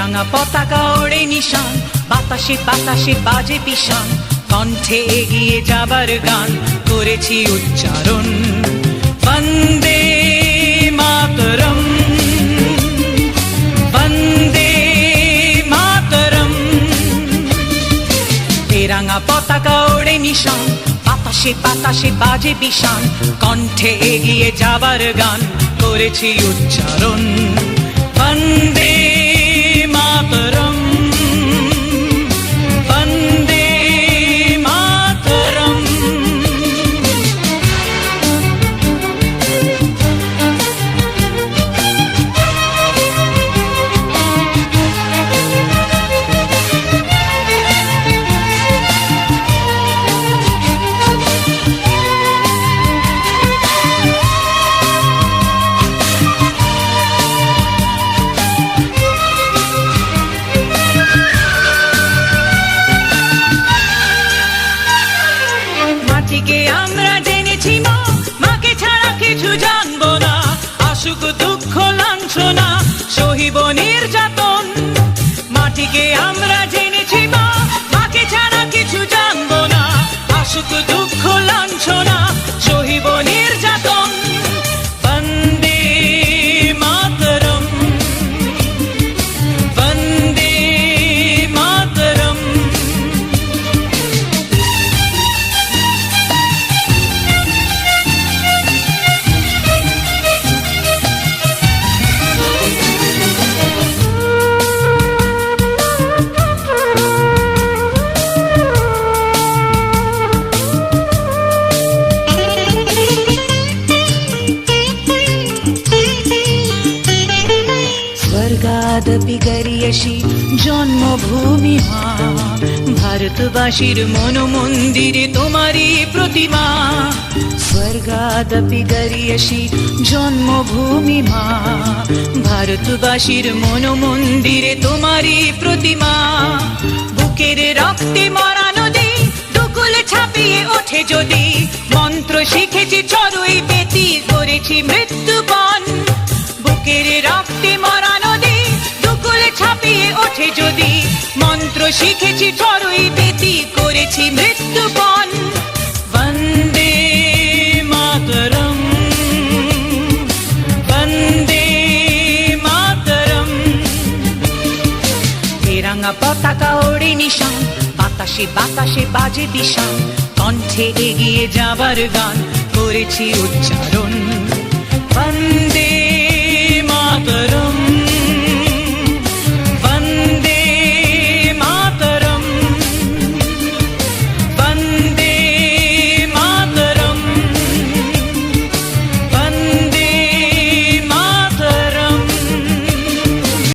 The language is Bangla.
রাঙা পতাকা ওড়ে নিশান, বাতাসে বাতাসে বাজে পিশান, কণ্ঠে এগিয়ে যাবার গান করেছি উচ্চারণ। বন্দে মাতরম, বন্দে মাতরম। এ রাঙা পতাকা ওড়ে নিশান, বাতাসে বাতাসে বাজে পিশান, কণ্ঠে এগিয়ে যাবার গান করেছি উচ্চারণ। বন্দে মাতরম, বন্দে মাতরম। মাটিকে আমরা জেনেছি মা, মাকে ছাড়া কিছু জানবো না। আসুক দুঃখ লাঞ্ছনা, সহিব নির্যাতন। মাটিকে আমরা জেনেছি মা, মাকে ছাড়া কিছু জানবো না। আসুক দুঃখ লাঞ্ছনা, সহিব নির্যাতন। বন্দে মাতরম, বন্দে মাতরম। স্বর্গাদপি গরিয়সী জন্মভূমি মা, ভারতবাসীর মন মন্দিরে তোমারই প্রতিমা। স্বর্গাদপি গরিয়সী জন্মভূমি মা, ভারতবাসীর মন মন্দিরে তোমারই প্রতিমা। বুকের রক্তে মরা নদী দুকুল ছাপিয়ে ওঠে যদি, মন্ত্র শিখেছি চড়ুই বেতি করেছি মৃত্যুপণ। বুকের রক্তে মরা নদী দুকুল ছাপিয়ে ওঠে যদি, মন্ত্র শিখেছি চড়ুই বেতি করেছি মৃত্যুপণ। বন্দে মাতরম, বন্দে মাতরম। এ রাঙা পতাকা ওড়ে নিশান, বাতাসে বাতাসে বাজে পিশান, কণ্ঠে এগিয়ে যাবার গান করেছি উচ্চারণ। বন্দে মাতরম।